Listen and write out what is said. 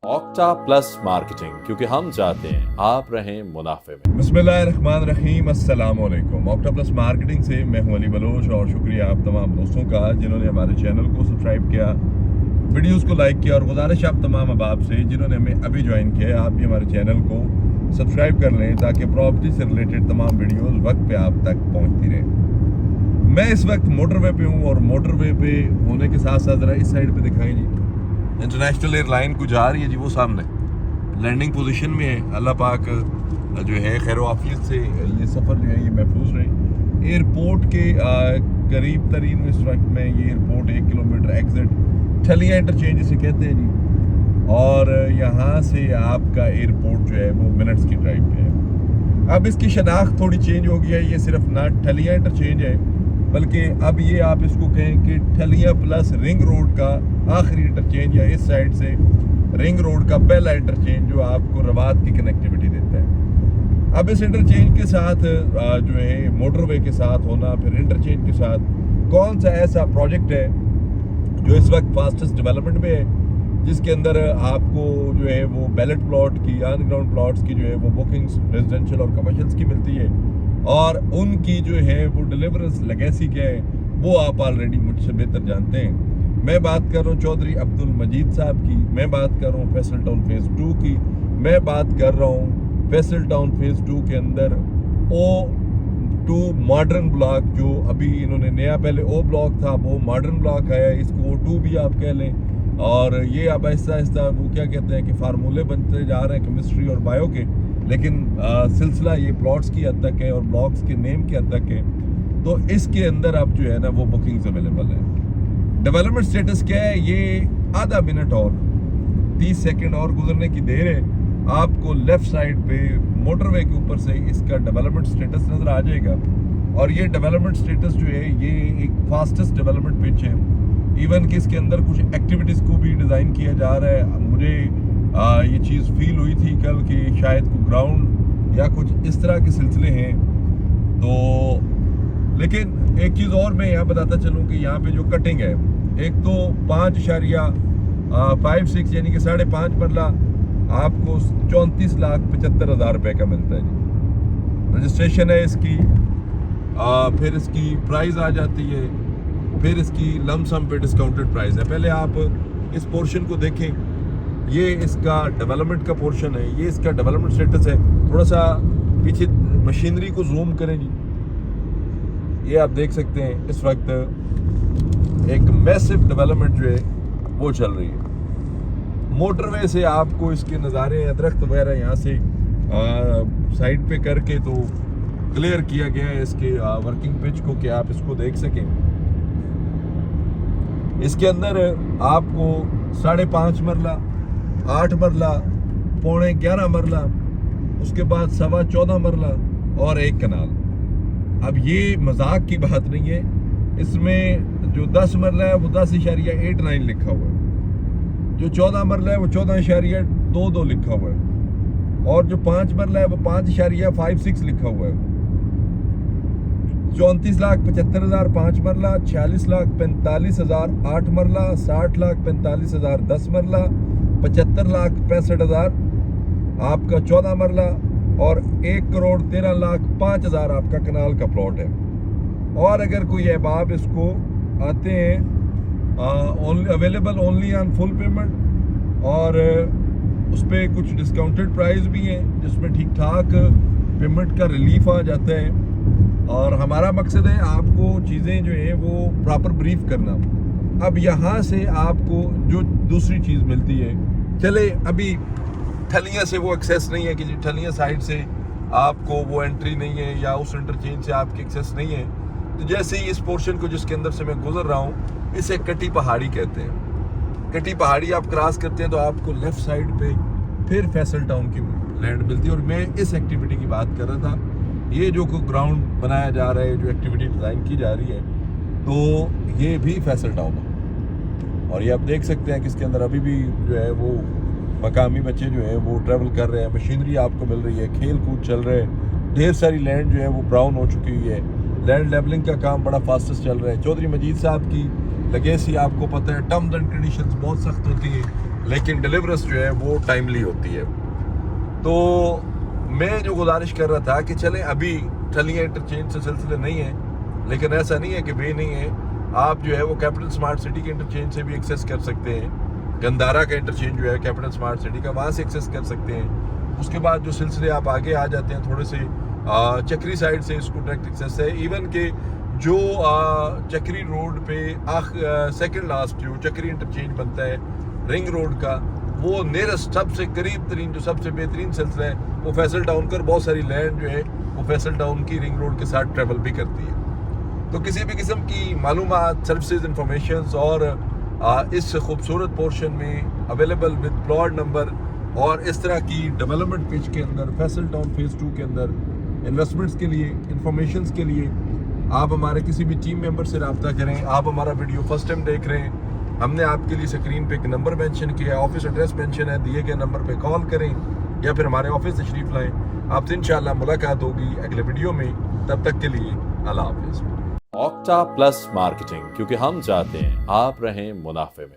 Octa plus marketing, क्योंकि हम चाहते हैं आप रहें मुनाफे में। बिस्मिल्लाहिर्रहमानिर्रहीम, अस्सलाम वालेकुम। ऑक्टा प्लस मार्केटिंग से मैं हूं अली बलोच और शुक्रिया आप तमाम दोस्तों का जिन्होंने हमारे चैनल को सब्सक्राइब किया, वीडियोस को लाइक किया, और गुजारिश आप तमाम अहबाब से जिन्होंने हमें अभी ज्वाइन किया है, आप भी हमारे चैनल को सब्सक्राइब कर लें ताकि प्रॉपर्टी से रिलेटेड तमाम वीडियोज़ वक्त पे आप तक पहुँचती रहें। मैं इस वक्त मोटरवे पे हूँ और मोटरवे पे होने के साथ साथ ज़रा इस साइड पे दिखाएं जी, इंटरनेशनल एयरलाइन को जा रही है जी, वो सामने लैंडिंग पोजीशन में है। अल्लाह पाक जो है खैर आफियत से ये सफ़र जो है ये महफूज रहे। एयरपोर्ट के करीब तरीन इस वक्त में ये एयरपोर्ट 1 किलोमीटर एग्जिट ठलिया इंटरचेंज इसे कहते हैं जी, और यहाँ से आपका एयरपोर्ट जो है वो मिनट्स की ड्राइव पे है। अब इसकी शनाख्त थोड़ी चेंज हो गई है, ये सिर्फ ना ठलिया इंटरचेंज है बल्कि अब ये आप इसको कहें कि ठलिया प्लस रिंग रोड का आखिरी इंटरचेंज, या इस साइड से रिंग रोड का पहला इंटरचेंज जो आपको रवात की कनेक्टिविटी देता है। अब इस इंटरचेंज के साथ जो है मोटरवे के साथ होना, फिर इंटरचेंज के साथ कौन सा ऐसा प्रोजेक्ट है जो इस वक्त फास्टेस्ट डेवलपमेंट में है, जिसके अंदर आपको जो है वो बैलेट प्लॉट की, अनग्राउंड प्लॉट्स की जो है वो बुकिंग्स रेजिडेंशियल और कमर्शियल्स की मिलती है, और उनकी जो है वो डिलीवरेंस लेगेसी क्या है वो आप ऑलरेडी मुझसे बेहतर जानते हैं। मैं बात कर रहा हूँ चौधरी अब्दुल मजीद साहब की, मैं बात कर रहा हूँ फैसल टाउन फेज़ 2 की, मैं बात कर रहा हूँ फैसल टाउन फेज़ 2 के अंदर O2 मॉडर्न ब्लॉक, जो अभी इन्होंने नया, पहले O ब्लॉक था, वो मॉडर्न ब्लॉक आया, इसको O2 भी आप कह लें। और ये अब आहिस्ता आहिस्ता वो क्या कहते हैं कि फार्मूले बनते जा रहे हैं केमिस्ट्री और बायो के, लेकिन सिलसिला ये प्लॉट्स की हद तक है और ब्लॉक्स के नेम की हद तक है। तो इसके अंदर अब जो है ना वो बुकिंग्स अवेलेबल है। डेवलपमेंट स्टेटस क्या है, ये आधा मिनट और 30 सेकंड और गुजरने की देर है, आपको लेफ्ट साइड पे मोटरवे के ऊपर से इसका डेवलपमेंट स्टेटस नज़र आ जाएगा। और ये डेवलपमेंट स्टेटस जो है ये एक फास्टेस्ट डेवलपमेंट पिच है। इवन कि इसके अंदर कुछ एक्टिविटीज़ को भी डिज़ाइन किया जा रहा है। मुझे ये चीज़ फील हुई थी कल कि शायद को ग्राउंड या कुछ इस तरह के सिलसिले हैं। तो लेकिन एक चीज़ और मैं यहाँ बताता चलूँ कि यहाँ पे जो कटिंग है, एक तो 5.56 यानी कि 5.5 मरला आपको 34,75,000 रुपये का मिलता है जी। रजिस्ट्रेशन है इसकी, फिर इसकी प्राइस आ जाती है, फिर इसकी लमसम पे डिस्काउंटेड प्राइस है। पहले आप इस पोर्शन को देखें, ये इसका डेवलपमेंट का पोर्शन है, ये इसका डेवलपमेंट स्टेटस है। थोड़ा सा पीछे मशीनरी को जूम करें जी, ये आप देख सकते हैं इस वक्त एक मैसिव डेवलपमेंट जो है वो चल रही है। मोटरवे से आपको इसके नज़ारे, दरख्त वगैरह यहाँ से साइड पे करके तो क्लियर किया गया है इसके वर्किंग पिच को कि आप इसको देख सकें। इसके अंदर आपको 5.5 मरला, 8 मरला, 11.25 मरला, उसके बाद 14.25 मरला और 1 कनाल। अब ये मजाक की बात नहीं है, इसमें जो 10 मरला है वो 10.89 लिखा हुआ है, जो 14 मरला है वो 14.22 लिखा हुआ है, और जो 5 मरला है वो 5.56 लिखा हुआ है। 34,75,000 5 मरला, 46,45,000 8 मरला, 60,45,000 10 मरला, 75,65,000 आपका 14 मरला, और 1,13,05,000 आपका कनाल का प्लॉट है। और अगर कोई अहबाब इसको आते हैं available only on full payment, और उस पर कुछ डिस्काउंटेड प्राइस भी हैं जिसमें ठीक ठाक पेमेंट का रिलीफ आ जाता है। और हमारा मकसद है आपको चीज़ें जो है वो प्रॉपर ब्रीफ करना। अब यहाँ से आपको जो दूसरी चीज़ मिलती है, चले अभी ठलिया से वो एक्सेस नहीं है कि ठलिया साइड से आपको वो एंट्री नहीं है या उस इंटरचेंज से आपकी एक्सेस नहीं है। तो जैसे ही इस पोर्शन को जिसके अंदर से मैं गुजर रहा हूँ, इसे कटी पहाड़ी कहते हैं। कटी पहाड़ी आप क्रॉस करते हैं तो आपको लेफ्ट साइड पे फिर फैसल टाउन की लैंड मिलती है। और मैं इस एक्टिविटी की बात कर रहा था, ये जो ग्राउंड बनाया जा रहा है, जो एक्टिविटी डिज़ाइन की जा रही है, तो ये भी फैसल टाउन है। और ये आप देख सकते हैं कि इसके अंदर अभी भी जो है वो मकामी बच्चे जो हैं वो ट्रैवल कर रहे हैं, मशीनरी आपको मिल रही है, खेल कूद चल रहे हैं, ढेर सारी लैंड जो है वो ब्राउन हो चुकी हुई है, लैंड लेवलिंग का काम बड़ा फास्टेस्ट चल रहा है। चौधरी मजीद साहब की लेगेसी आपको पता है, टर्म्स एंड कंडीशंस बहुत सख्त होती है, लेकिन डिलीवरेंस जो है वो टाइमली होती है। तो मैं जो गुजारिश कर रहा था कि चलें अभी टलियां इंटरचेंज से सिलसिले नहीं है, लेकिन ऐसा नहीं है कि वे नहीं है। आप जो है वो कैपिटल स्मार्ट सिटी के इंटरचेंज से भी एक्सेस कर सकते हैं। गंदारा का इंटरचेंज जो है कैपिटल स्मार्ट सिटी का, वहाँ से एक्सेस कर सकते हैं। उसके बाद जो सिलसिले आप आगे आ जाते हैं थोड़े से चक्री साइड से इसको डायरेक्ट एक्सेस है। इवन के जो चक्री रोड पे सेकंड लास्ट जो चक्री इंटरचेंज बनता है रिंग रोड का, वो नियरेस्ट सबसे करीब तरीन जो सबसे बेहतरीन सिलसिला है वो फैसल टाउन कर। बहुत सारी लैंड जो है वो फैसल टाउन की रिंग रोड के साथ ट्रेवल भी करती है। तो किसी भी किस्म की मालूमात, सर्विसेज, इंफॉर्मेशंस और इस खूबसूरत पोर्शन में अवेलेबल विद प्लॉट नंबर और इस तरह की डेवलपमेंट पिच के अंदर फैसल टाउन फेज़ 2 के अंदर इन्वेस्टमेंट्स के लिए, इंफॉर्मेशंस के लिए आप हमारे किसी भी टीम मेंबर से रब्ता करें। आप हमारा वीडियो फर्स्ट टाइम देख रहे हैं, हमने आपके लिए स्क्रीन पे एक नंबर मेंशन किया है, ऑफिस एड्रेस मेंशन है, दिए गए नंबर पे कॉल करें या फिर हमारे ऑफिस तशरीफ लाएं। आपसे इंशाल्लाह मुलाकात होगी अगले वीडियो में। तब तक के लिए अल्लाह हाफिज़। ऑक्टा प्लस मार्केटिंग, क्योंकि हम चाहते हैं आप रहें मुनाफे में।